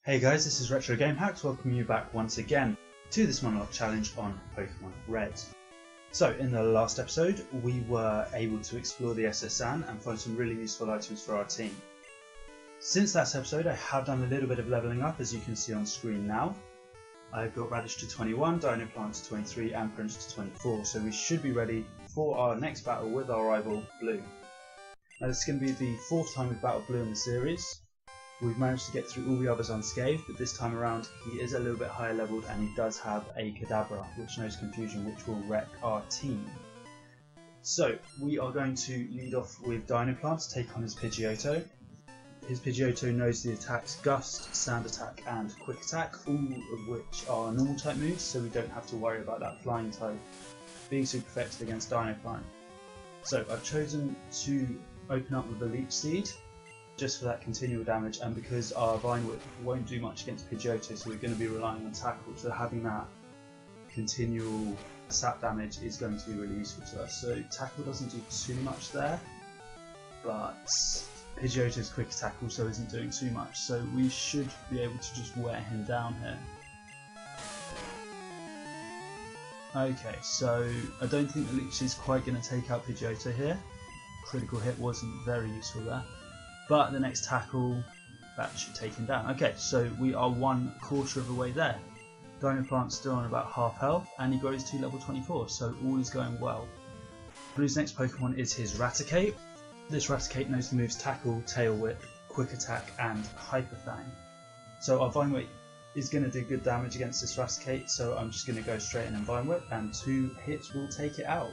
Hey guys, this is Retro Game Hacks, welcoming you back once again to this Monologue challenge on Pokemon Red. So in the last episode we were able to explore the SS-An and find some really useful items for our team. Since that episode I have done a little bit of levelling up, as you can see on screen now. I've got Radish to 21, Dinoplant to 23 and Prince to 24, so we should be ready for our next battle with our rival Blue. Now this is going to be the fourth time we've battled Blue in the series. We've managed to get through all the others unscathed, but this time around he is a little bit higher leveled and he does have a Kadabra, which knows Confusion, which will wreck our team. So we are going to lead off with Dinoplant to take on his Pidgeotto. His Pidgeotto knows the attacks Gust, Sand Attack and Quick Attack, all of which are normal type moves, so we don't have to worry about that flying type being super effective against Dinoplant. So I've chosen to open up with the Leech Seed, just for that continual damage, and because our Vine Whip won't do much against Pidgeotto, so we're going to be relying on Tackle, so having that continual sap damage is going to be really useful to us. So Tackle doesn't do too much there, but Pidgeotto's Quick Attack also isn't doing too much, so we should be able to just wear him down here. Okay, so I don't think the Leech is quite going to take out Pidgeotto here. Critical hit wasn't very useful there. But the next tackle, that should take him down. Okay, so we are 1/4 of the way there. Dinoplant's still on about half health, and he grows to level 24, so all is going well. Blue's next Pokemon is his Raticate. This Raticate knows the moves Tackle, Tail Whip, Quick Attack, and Hyper Fang. So our Vine Whip is going to do good damage against this Raticate, so I'm just going to go straight in and Vine Whip, and 2 hits will take it out.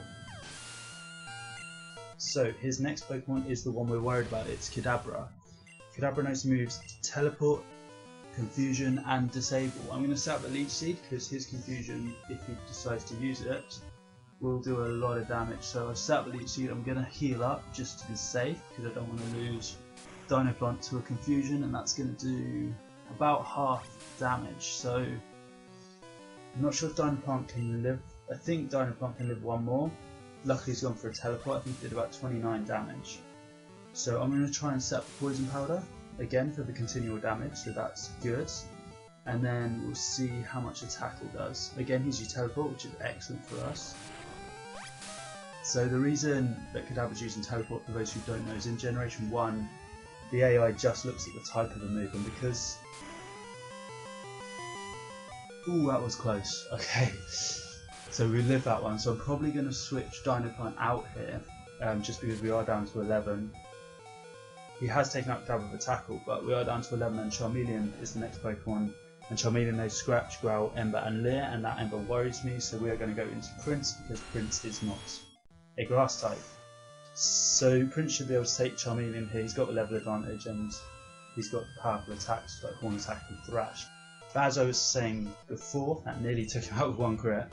So his next Pokemon is the one we're worried about, it's Kadabra. Kadabra knows the moves Teleport, Confusion and Disable. I'm going to set up the Leech Seed because his Confusion, if he decides to use it, will do a lot of damage. So I've set up the Leech Seed, I'm going to heal up just to be safe because I don't want to lose Dinoplant to a Confusion, and that's going to do about half damage. So I'm not sure if Dinoplant can live, I think Dinoplant can live one more. Luckily he's gone for a Teleport, I think he did about 29 damage. So I'm going to try and set up Poison Powder, again for the continual damage, so that's good. And then we'll see how much a Tackle does. Again he's used Teleport, which is excellent for us. So the reason that Kadabra's using Teleport, for those who don't know, is in Generation 1 the AI just looks at the type of the move, and because... Ooh, that was close, okay. So we lived that one, so I'm probably going to switch Dinoplant out here, just because we are down to 11. He has taken out Kadabra with a Tackle, but we are down to 11, and Charmeleon is the next Pokemon. And Charmeleon knows Scratch, Growl, Ember and Leer, and that Ember worries me, so we are going to go into Prince, because Prince is not a Grass type. So Prince should be able to take Charmeleon here. He's got the level advantage, and he's got powerful attacks like Horn Attack and Thrash. But as I was saying before, that nearly took him out with 1 crit.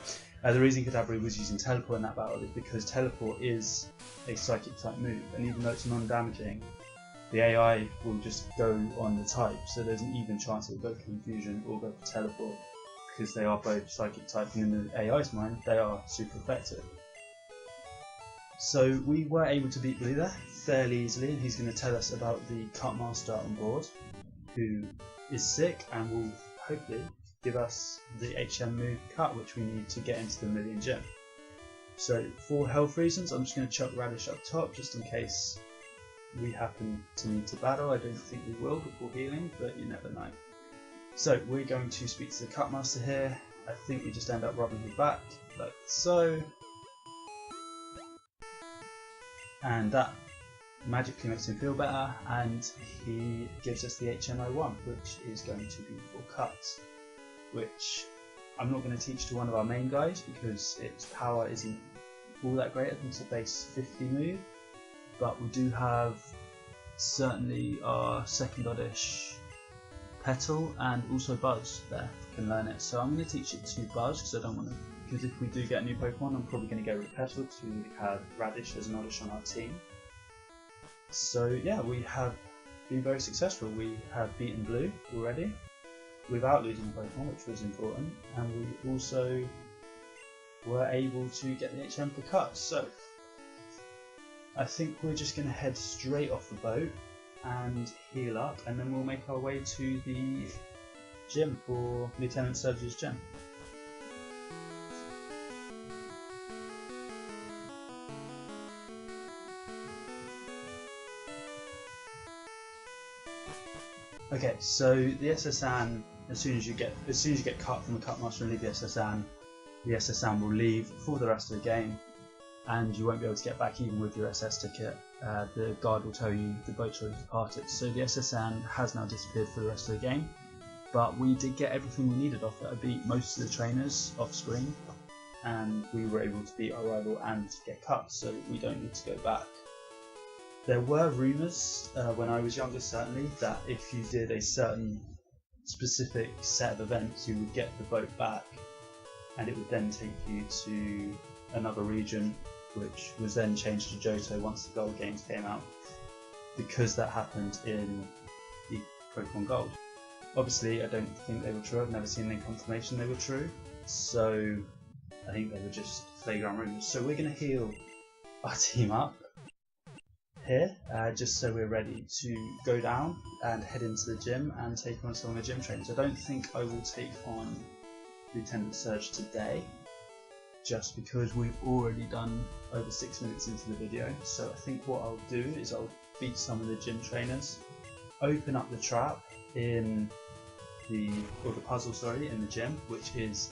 The reason Kadabra was using Teleport in that battle is because Teleport is a Psychic type move, and even though it's non-damaging, the AI will just go on the type, so there's an even chance it will go for Confusion or go for Teleport, because they are both Psychic type, and in the AI's mind they are super effective. So we were able to beat Blue there fairly easily, and he's going to tell us about the Cut Master on board, who is sick and will hopefully give us the HM move Cut, which we need to get into the Million Gem. So for health reasons I'm just going to chuck Radish up top just in case we happen to need to battle. I don't think we will before healing, but you never know. So we're going to speak to the Cut Master here. I think we just end up rubbing his back like so, and that magically makes him feel better, and he gives us the HM01, which is going to be for Cut, which I'm not going to teach to one of our main guys because its power isn't all that great. I think it's a base 50 move, but we do have certainly our second oddish Petal and also Buzz there can learn it. So I'm going to teach it to Buzz because I don't want to, because if we do get a new Pokemon I'm probably going to go with Petal to have Radish as an oddish on our team. So yeah, we have been very successful. We have beaten Blue already without losing a Pokemon, which was important, and we also were able to get the HM for Cut. So I think we're just going to head straight off the boat and heal up, and then we'll make our way to the gym for Lieutenant Surge's gym. Okay, so the SSN, as soon as you get cut from the cut master and leave the SSN will leave for the rest of the game, and you won't be able to get back even with your SS ticket. The guard will tell you the boat's already departed. So the SSN has now disappeared for the rest of the game, but we did get everything we needed off it. I beat most of the trainers off screen, and we were able to beat our rival and get cut, so we don't need to go back. There were rumours when I was younger, certainly, that if you did a certain specific set of events, you would get the boat back, and it would then take you to another region, which was then changed to Johto once the Gold games came out, because that happened in the Pokemon Gold. Obviously, I don't think they were true. I've never seen any confirmation they were true, so I think they were just playground rumours. So we're going to heal our team up here, just so we're ready to go down and head into the gym and take on some of the gym trainers. I don't think I will take on Lieutenant Surge today, just because we've already done over 6 minutes into the video. So I think what I'll do is I'll beat some of the gym trainers, open up the trap in the puzzle in the gym, which is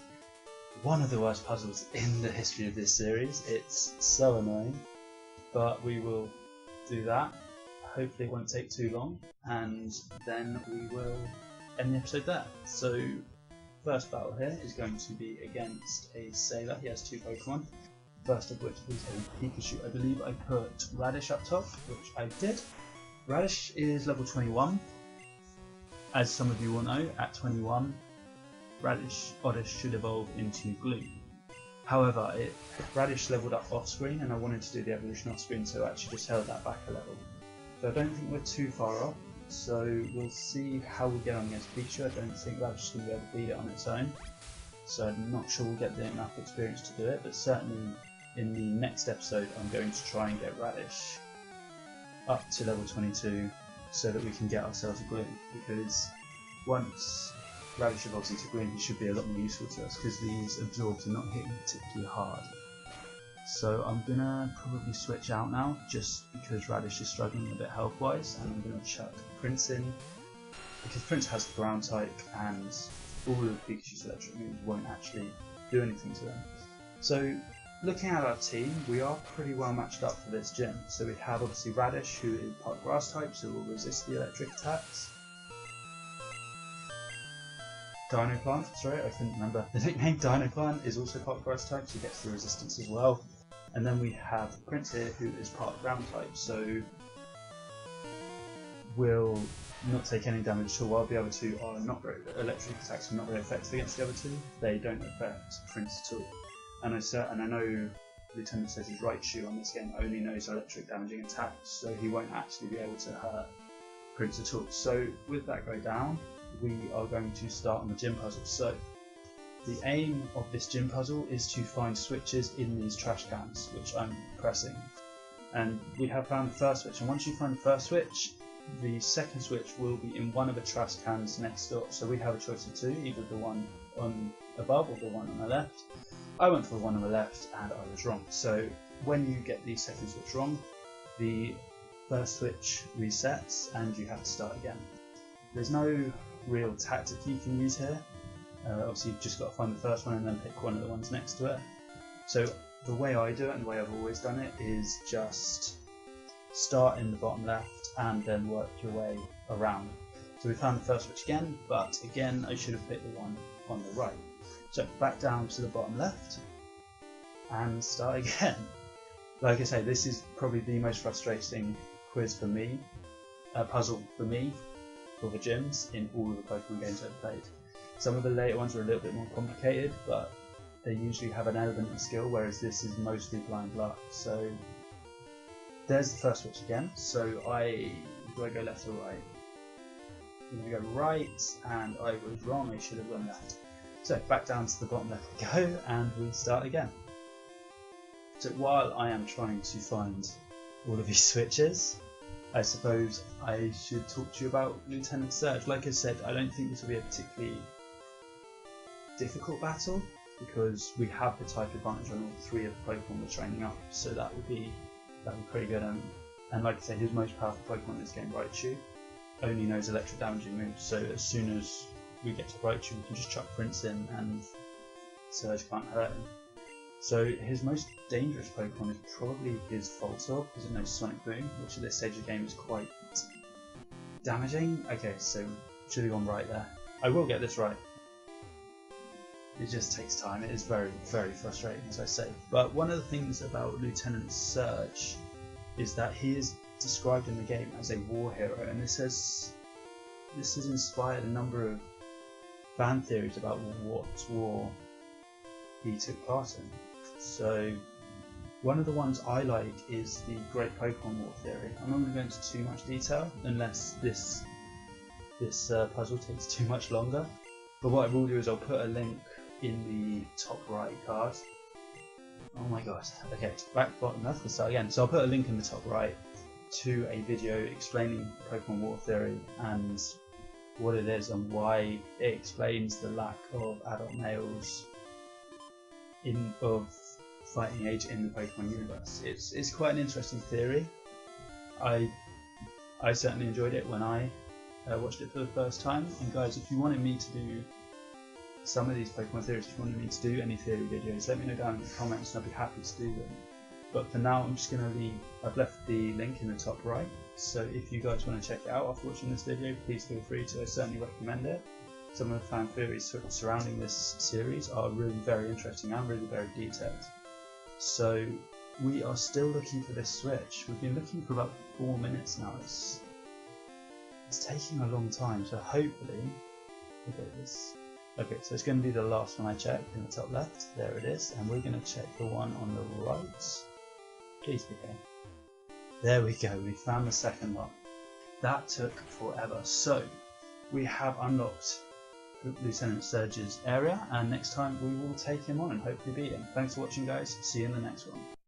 one of the worst puzzles in the history of this series. It's so annoying, but we will do that. Hopefully it won't take too long, and then we will end the episode there. So first battle here is going to be against a Sailor. He has 2 Pokemon, first of which is a Pikachu. I believe I put Radish up top, which I did. Radish is level 21. As some of you will know, at 21 Oddish should evolve into Gloom. However, Radish leveled up off screen, and I wanted to do the evolution off screen, so I actually just held that back a level. So I don't think we're too far off, so we'll see how we get on against Pikachu. I don't think Radish is going to be able to beat it on its own, so I'm not sure we'll get enough experience to do it, but certainly in the next episode I'm going to try and get Radish up to level 22 so that we can get ourselves a Gloom, because once Radish evolves into Gloom, he should be a lot more useful to us, because these absorbs are not hitting particularly hard. So I'm gonna probably switch out now, just because Radish is struggling a bit health wise, and I'm gonna chuck Prince in, because Prince has the ground type and all of Pikachu's electric moves won't actually do anything to them. So looking at our team, we are pretty well matched up for this gym. So we have obviously Radish, who is part grass type, so will resist the electric attacks. Dinoplant, sorry, I couldn't remember the nickname. Dinoplant is also part grass type, so he gets the resistance as well. And then we have Prince here, who is part ground type, so will not take any damage at all, while the other two are not very, electric attacks are not very effective against the other two. They don't affect Prince at all. And I know Lieutenant says his Raichu on this game only knows electric damaging attacks, so he won't actually be able to hurt Prince at all. So with that go down, we are going to start on the gym puzzle. So the aim of this gym puzzle is to find switches in these trash cans, which I'm pressing. And we have found the first switch, and once you find the first switch, the second switch will be in one of the trash cans next door. So we have a choice of 2, either the one on above or the one on the left. I went for the one on the left and I was wrong. So when you get the second switch wrong, the first switch resets and you have to start again. There's no real tactic you can use here. Obviously you've just got to find the first one and then pick one of the ones next to it. So the way I do it, and the way I've always done it, is just start in the bottom left and then work your way around. So we found the first switch again, but again I should have picked the one on the right. So back down to the bottom left and start again. Like I say, this is probably the most frustrating quiz for me, puzzle for me, for the gyms in all of the Pokemon games I've played. Some of the later ones are a little bit more complicated, but they usually have an element of skill, whereas this is mostly blind luck. So there's the first switch again. So do I go left or right? I'm going to go right, and I was wrong, I should have gone left. So back down to the bottom left we go, and we start again. So while I am trying to find all of these switches, I suppose I should talk to you about Lieutenant Surge. Like I said, I don't think this will be a particularly difficult battle because we have the type advantage on all 3 of the Pokemon we're training up, so that would be pretty good. And like I say, his most powerful Pokemon in this game, Raichu, only knows electric damaging moves, so as soon as we get to Raichu we can just chuck Prince in and Surge can't hurt him. So his most dangerous Pokemon is probably his Voltorb, because it knows Sonic Boom, which at this stage of the game is quite damaging. Okay, so should have gone right there. I will get this right. It just takes time. It is very, very frustrating, as I say. But one of the things about Lieutenant Surge is that he is described in the game as a war hero, and this has inspired a number of fan theories about what war he took part in. So one of the ones I like is the Great Pokemon War theory. I'm not going to go into too much detail unless this puzzle takes too much longer. But what I will do is I'll put a link in the top right card. Oh my god. Okay, back bottom left, let's start again. So I'll put a link in the top right to a video explaining Pokemon War theory and what it is and why it explains the lack of adult males of fighting age in the Pokemon universe. It's quite an interesting theory. I certainly enjoyed it when I watched it for the first time. And guys, if you wanted me to do some of these Pokemon theories, if you wanted me to do any theory videos, let me know down in the comments and I'd be happy to do them. But for now, I'm just going to leave. I've left the link in the top right, so if you guys want to check it out after watching this video, please feel free to. I certainly recommend it. Some of the fan theories surrounding this series are really very interesting and really very detailed. So we are still looking for this switch. We've been looking for about 4 minutes now. It's taking a long time, so hopefully we'll get this. Okay, so it's going to be the last one I checked in the top left. There it is, and we're going to check the one on the right. Please be here. There we go, we found the second one. That took forever. So we have unlocked Lieutenant Surge's area, and next time we will take him on and hopefully beat him. Thanks for watching, guys. See you in the next one.